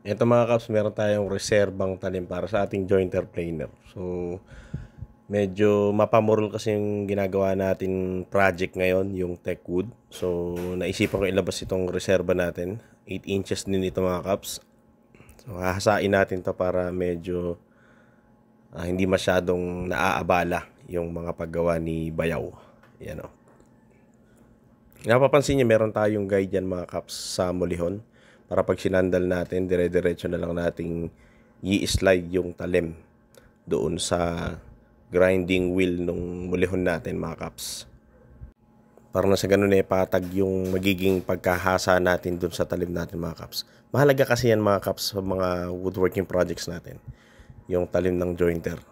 Ito mga kaps, meron tayong reserbang talim para sa ating jointer planer. So, medyo mapamurol kasi yung ginagawa natin project ngayon, yung Techwood. So, naisipan ko ilabas itong reserba natin. 8 inches din ito mga kaps. So, hahasain natin to para medyo hindi masyadong naaabala yung mga paggawa ni Bayaw. Yan o. Napapansin niyo, meron tayong guide yan mga kaps sa mulihon. Para pag sinandal natin, dire-diretso na lang nating i-slide yung talim doon sa grinding wheel nung mulihon natin mga kaps. Para na sa ganun patag yung magiging pagkahasa natin doon sa talim natin mga kaps. Mahalaga kasi yan mga kaps sa mga woodworking projects natin. Yung talim ng jointer.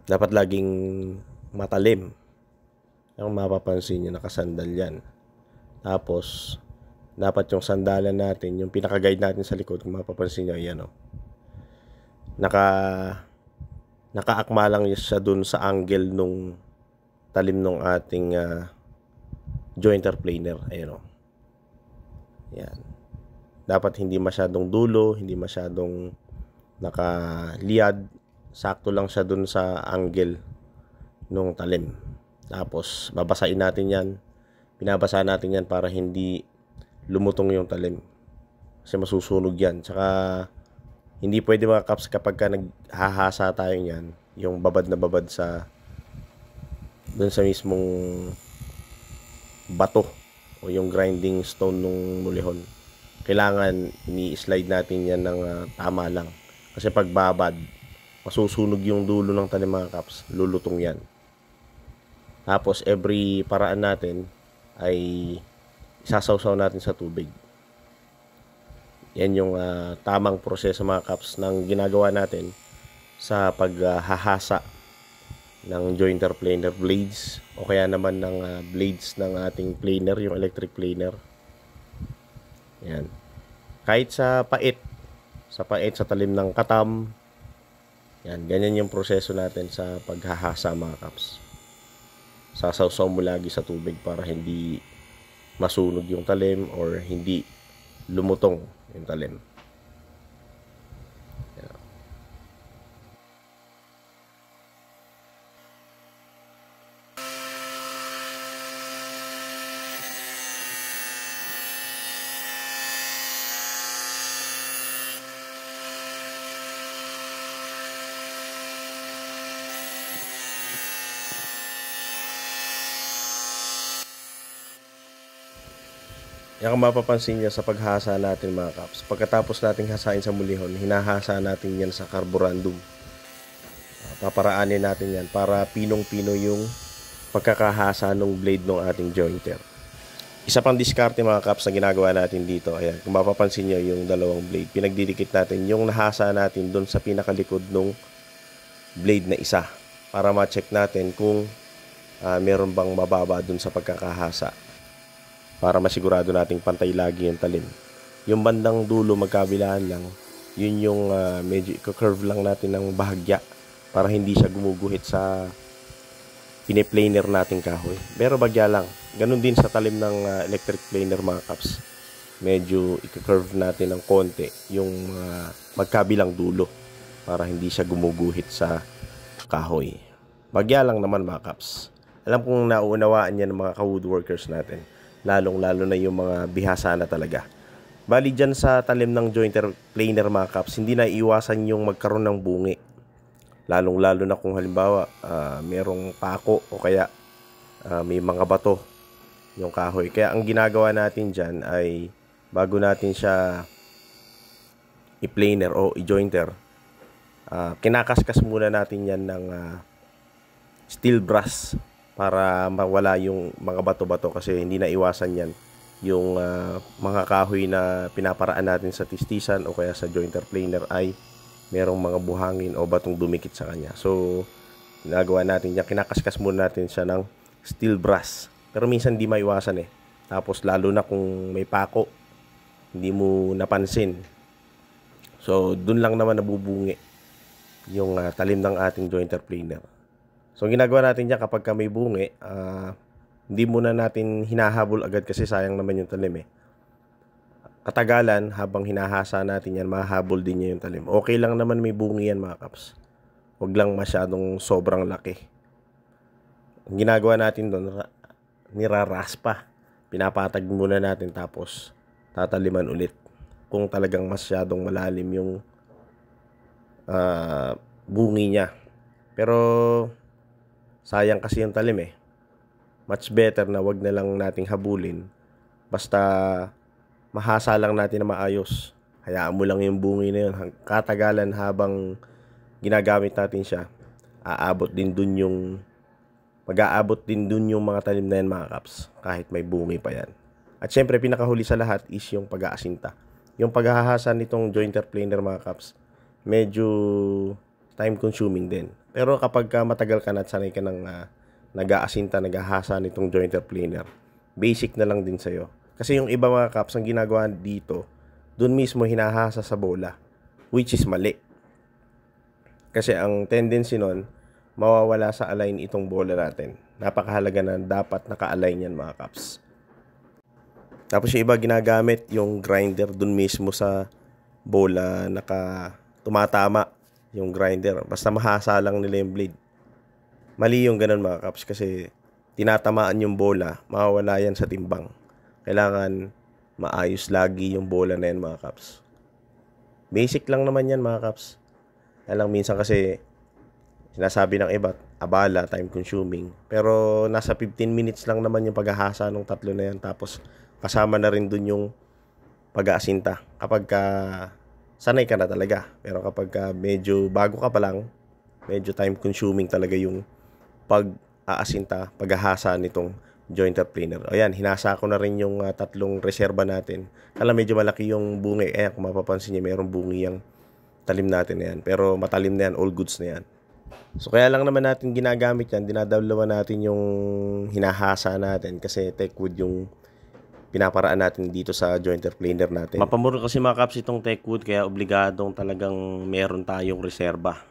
Dapat laging matalim. Yung mapapansin nyo, nakasandal yan. Tapos, dapat yung sandalan natin, yung pinaka-guide natin sa likod, kung mapapansin nyo, ayan o. Nakaakma lang siya dun sa angle nung talim nung ating jointer planer. Ayan o. Yan. Dapat hindi masyadong dulo, hindi masyadong nakaliad. Sakto lang siya dun sa angle nung talim. Tapos, babasain natin yan. Binabasa natin yan para hindi lumutong yung talim. Kasi masusunog yan. Tsaka, hindi pwede mga kaps kapag ka naghahasa tayo yan, yung babad na babad sa dun sa mismong bato o yung grinding stone nung mulihon. Kailangan ni-slide natin yan ng tama lang. Kasi pag babad, masusunog yung dulo ng talim mga kaps. Lulutong yan. Tapos every paraan natin ay isasawsaw natin sa tubig. Yan yung tamang proseso mga kaps ng ginagawa natin sa paghahasa ng jointer planer blades o kaya naman ng blades ng ating planer, yung electric planer. Yan. Kahit sa pait, sa talim ng katam. Yan, ganyan yung proseso natin sa paghahasa mga kaps. Sasawsaw mo lagi sa tubig para hindi masunog yung talim or hindi lumutong yung talim. Yan ang mapapansin niya sa paghasa natin mga kaps. Pagkatapos nating hasain sa mulihon, hinahasa natin yan sa carborundum. Paparaanin natin yan para pinong-pino yung pagkakahasa ng blade ng ating jointer. Isa pang diskarte mga kaps na ginagawa natin dito. Ayan, kung mapapansin niyo yung dalawang blade, pinagdidikit natin yung nahasa natin doon sa pinakalikod ng blade na isa. Para ma-check natin kung meron bang mababa doon sa pagkakahasa. Para masigurado nating pantay lagi yung talim. Yung bandang dulo magkabilaan lang, yun yung medyo i-curve lang natin ng bahagya para hindi siya gumuguhit sa piniplaner nating kahoy. Pero bagya lang. Ganun din sa talim ng electric planer mga kaps. Medyo i-curve natin ng konti yung magkabilang dulo para hindi siya gumuguhit sa kahoy. Bagya lang naman mga kaps. Alam kong nauunawaan yan ng mga ka-woodworkers natin. Lalong-lalo na yung mga bihasa na talaga. Bali dyan sa talim ng jointer planer mga kaps, hindi na iwasan yung magkaroon ng bungi. Lalong-lalo na kung halimbawa merong pako o kaya may mga bato yung kahoy. Kaya ang ginagawa natin dyan ay bago natin siya i-planer o i-jointer, kinakaskas muna natin yan ng steel brass para mawala yung mga bato-bato kasi hindi na iwasan yan yung mga kahoy na pinaparaan natin sa tistisan o kaya sa jointer planer ay merong mga buhangin o batong dumikit sa kanya. So, ginagawa natin yan, kinakaskas muna natin siya ng steel brass. Pero minsan hindi maiwasan Tapos lalo na kung may pako, hindi mo napansin. So, dun lang naman nabubungi yung talim ng ating jointer planer. So, ang ginagawa natin dyan kapag may bungi, hindi muna natin hinahabol agad kasi sayang naman yung talim katagalan, habang hinahasa natin yan, mahahabol din niya yung talim. Okay lang naman may bungi yan mga kaps. Huwag lang masyadong sobrang laki. Ang ginagawa natin doon, niraraspa. Pinapatag muna natin tapos tataliman ulit. Kung talagang masyadong malalim yung bungi niya. Pero sayang kasi yung talim eh. Much better na wag na lang nating habulin. Basta mahasa lang natin na maayos. Hayaan mo lang yung bungi na yun. Katagalan habang ginagamit natin siya, mag-aabot din dun yung mga talim na yan mga kaps. Kahit may bungi pa yan. At syempre pinakahuli sa lahat is yung pag-aasinta. Yung paghahasa nitong jointer planer mga kaps, medyo time consuming din. Pero kapag matagal ka na at sanay ka ng nag-aasinta, naghahasa nitong jointer planer, basic na lang din sa'yo. Kasi yung iba mga kaps, ang ginagawa dito, dun mismo hinahasa sa bola, which is mali. Kasi ang tendency nun, mawawala sa align itong bola natin. Napakahalaga na dapat naka-align yan mga kaps. Tapos yung iba ginagamit yung grinder dun mismo sa bola, tumatama yung grinder. Basta mahasa lang nila yung blade. Mali yung ganun mga kaps kasi tinatamaan yung bola, mawawala yan sa timbang. Kailangan maayos lagi yung bola na yan mga kaps. Basic lang naman yan mga kaps. Alang minsan kasi sinasabi ng iba, abala, time consuming. Pero nasa 15 minutes lang naman yung paghahasa ng tatlo na yan. Tapos kasama na rin dun yung pag-aasinta. Kapag sanay ka na talaga. Pero kapag medyo bago ka pa lang, medyo time consuming talaga yung pag-aasinta, paghahasa nitong jointer planer. Ayan, hinasa ko na rin yung tatlong reserba natin. Alam, medyo malaki yung bungi. Ayan, kung mapapansin niyo, mayroong bungi yung talim natin na yan. Pero matalim na yan, all goods na yan. So kaya lang naman natin ginagamit yan, dinadalawan natin yung hinahasa natin kasi Techwood yung pinaparaan natin dito sa jointer planer natin. Mapamura kasi mga kaps itong Techwood kaya obligadong talagang meron tayong reserba.